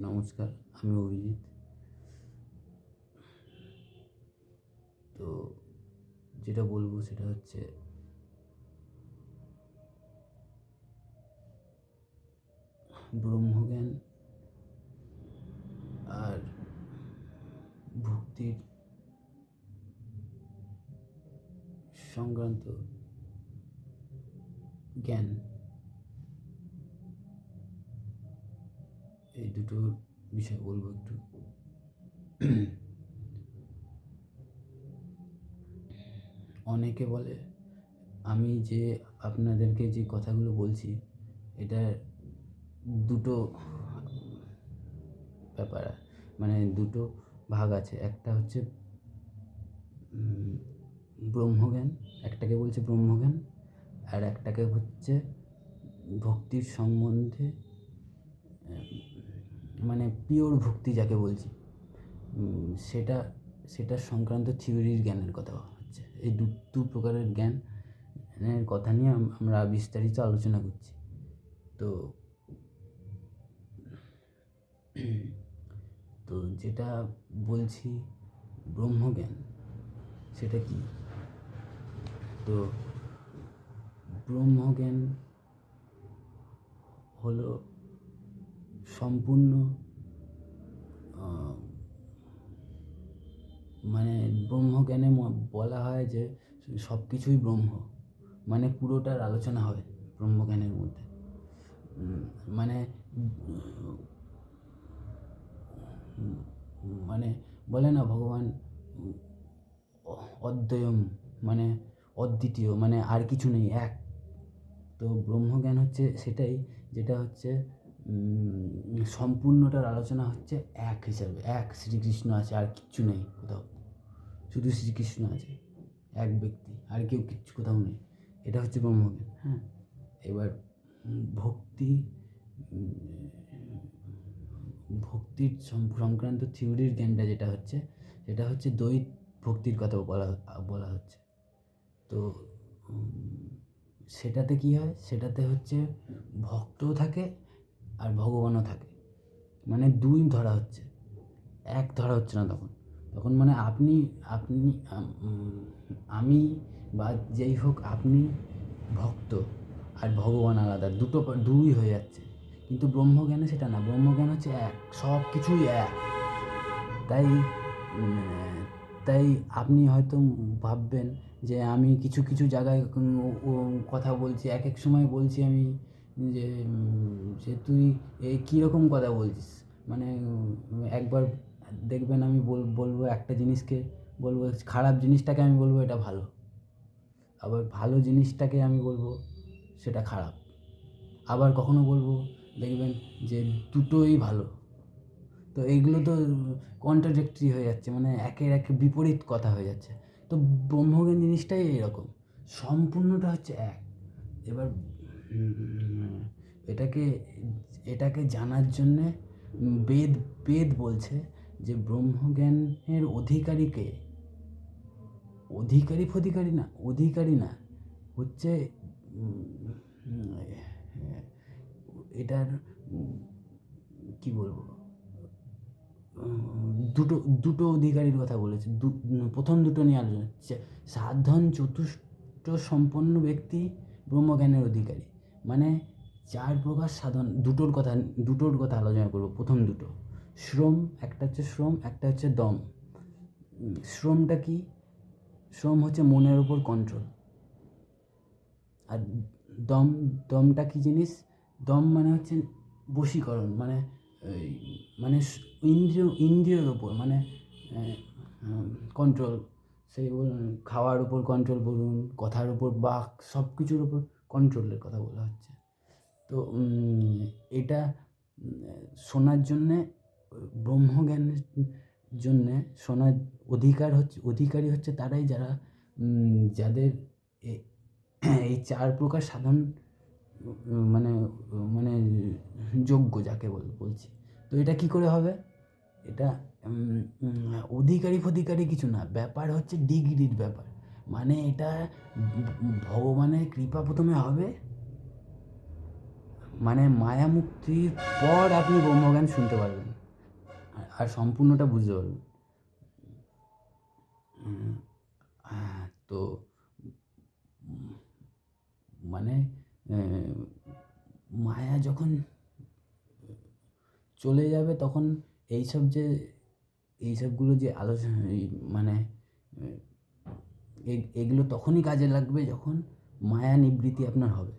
নমস্কার, আমি অভিজিৎ। তো যেটা বলবো সেটা হচ্ছে ব্রহ্মজ্ঞান আর ভক্তির সংক্রান্ত জ্ঞান, এই দুটোর বিষয়ে বলবো একটু। অনেকে বলে আমি যে আপনাদেরকে যে কথাগুলো বলছি এটার দুটো ব্যাপার, মানে দুটো ভাগ আছে। একটা হচ্ছে ব্রহ্মজ্ঞান, একটাকে বলছে ব্রহ্মজ্ঞান, আর একটাকে হচ্ছে ভক্তির সম্বন্ধে, মানে পিওর ভক্তি যাকে বলছি, সেটা সেটার সংক্রান্ত থিওরির জ্ঞানের কথা হচ্ছে। এই দু প্রকারের জ্ঞানের কথা নিয়ে আমরা বিস্তারিত আলোচনা করছি। তো তো যেটা বলছি ব্রহ্মজ্ঞান, সেটা কি? তো ব্রহ্মজ্ঞান হলো সম্পূর্ণ, মানে ব্রহ্মজ্ঞানে বলা হয় যে সব কিছুই ব্রহ্ম, মানে পুরোটার আলোচনা হয় ব্রহ্মজ্ঞানের মধ্যে। মানে মানে বলে না ভগবান অদ্বয়ম, মানে অদ্বিতীয়, মানে আর কিছু নেই, এক। তো ব্রহ্মজ্ঞান হচ্ছে সেটাই, যেটা হচ্ছে সম্পূর্ণটার আলোচনা হচ্ছে এক হিসাবে। এক শ্রীকৃষ্ণ আছে, আর কিচ্ছু নেই কোথাও, শুধু শ্রীকৃষ্ণ আছে, এক ব্যক্তি, আর কেউ কিচ্ছু কোথাও নেই। এটা হচ্ছে ব্রহ্মজ্ঞান। হ্যাঁ, এবার ভক্তি, ভক্তির সংক্রান্ত থিওরির জ্ঞানটা যেটা হচ্ছে, সেটা হচ্ছে দ্বৈত ভক্তির কথা বলা হচ্ছে। তো সেটাতে কি হয়, সেটাতে হচ্ছে ভক্তও থাকে আর ভগবানও থাকে, মানে দুই ধরা হচ্ছে, এক ধরা হচ্ছে না। তখন তখন মানে আপনি আপনি আমি বা যেই হোক, আপনি ভক্ত আর ভগবান আলাদা, দুই হয়ে যাচ্ছে। কিন্তু ব্রহ্মজ্ঞানে সেটা না, ব্রহ্মজ্ঞান হচ্ছে এক, সব কিছুই এক। তাই তাই আপনি হয়তো ভাববেন যে আমি কিছু কিছু জায়গায় কথা বলছি, এক এক সময় বলছি আমি যে যে তুই এই কীরকম কথা বলছিস, মানে একবার দেখবেন আমি বলবো একটা জিনিসকে, বলবো খারাপ জিনিসটাকে আমি বলবো এটা ভালো, আবার ভালো জিনিসটাকে আমি বলবো সেটা খারাপ, আবার কখনো বলবো দেখবেন যে দুটোই ভালো। তো এইগুলো তো কন্ট্রাডিক্টরি হয়ে যাচ্ছে, মানে একে বিপরীত কথা হয়ে যাচ্ছে। তো ব্রহ্মজ্ঞান জিনিসটাই এরকম, সম্পূর্ণটা হচ্ছে এক। এবার এটাকে এটাকে জানার জন্যে বেদ বেদ বলছে যে ব্রহ্মজ্ঞানের অধিকারীকে, অধিকারী না হচ্ছে এটার কি বলবো, দুটো দুটো অধিকারীর কথা বলেছে। প্রথম দুটো নিয়ে আলোচনা হচ্ছে, সাধন চতুষ্ট সম্পন্ন ব্যক্তি ব্রহ্মজ্ঞানের অধিকারী, মানে চার প্রকার সাধন, দুটোর কথা আলোচনা করবো। প্রথম দুটো শ্রম, একটা হচ্ছে শ্রম, একটা হচ্ছে দম। শ্রমটা কি? শ্রম হচ্ছে মনের ওপর কন্ট্রোল। আর দমটা কি জিনিস? দম মানে হচ্ছে বশীকরণ, মানে মানে ইন্দ্রিয়ের ওপর, মানে কন্ট্রোল। সেই বলুন, খাওয়ার উপর কন্ট্রোল বলুন, কথার উপর, বাক, সব কিছুর উপর কন্ট্রোলের কথা বলা হচ্ছে। তো এটা শোনার জন্যে, ব্রহ্মজ্ঞানের জন্যে শোনার অধিকারী হচ্ছে তারাই যারা, যাদের এই চার প্রকার সাধন, মানে মানে যোগ্য যাকে বলছি। তো এটা কি করে হবে? এটা অধিকারী কিছু না, ব্যাপার হচ্ছে ডিগ্রির ব্যাপার। মানে এটা ভগবানের কৃপা প্রথমে হবে, মানে মায়া মুক্তির পর আপনি ব্রহ্মজ্ঞান শুনতে পারবেন আর সম্পূর্ণটা বুঝতে পারবেন। তো মানে মায়া যখন চলে যাবে তখন এইসবগুলো যে আলোচনা মানে এগুলো তখনই কাজে লাগবে যখন মায়া নিবৃত্তি আপনার হবে,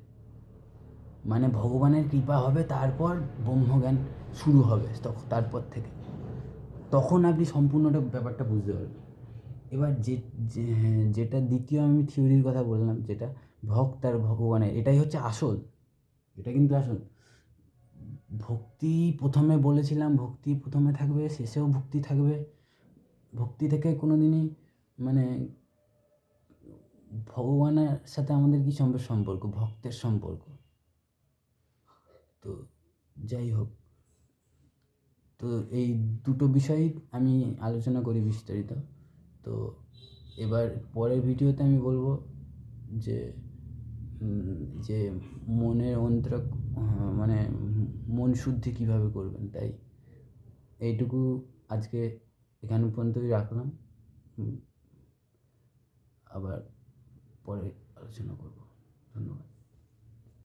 মানে ভগবানের কৃপা হবে, তারপর ব্রহ্মজ্ঞান শুরু হবে তারপর থেকে তখন আপনি সম্পূর্ণটা ব্যাপারটা বুঝতে পারবেন। এবার যেটা দ্বিতীয় আমি থিওরির কথা বললাম, যেটা ভক্ত আর ভগবানের, এটাই হচ্ছে আসল, এটা কিন্তু আসল ভক্তি। প্রথমে বলেছিলাম ভক্তি প্রথমে থাকবে, শেষেও ভক্তি থাকবে। ভক্তি থেকে কোনো দিনই মানে ভগবানের সাথে আমাদের কী সম্পর্ক, ভক্তের সম্পর্ক। তো যাই হোক, তো এই দুটো বিষয়ই আমি আলোচনা করি বিস্তারিত। তো এবার পরের ভিডিওতে আমি বলবো যে যে মনের মানে মন শুদ্ধি কীভাবে করবেন। তাই এইটুকু আজকে এখানে পর্যন্তই রাখলাম, আবার পরে আলোচনা করব। ধন্যবাদ।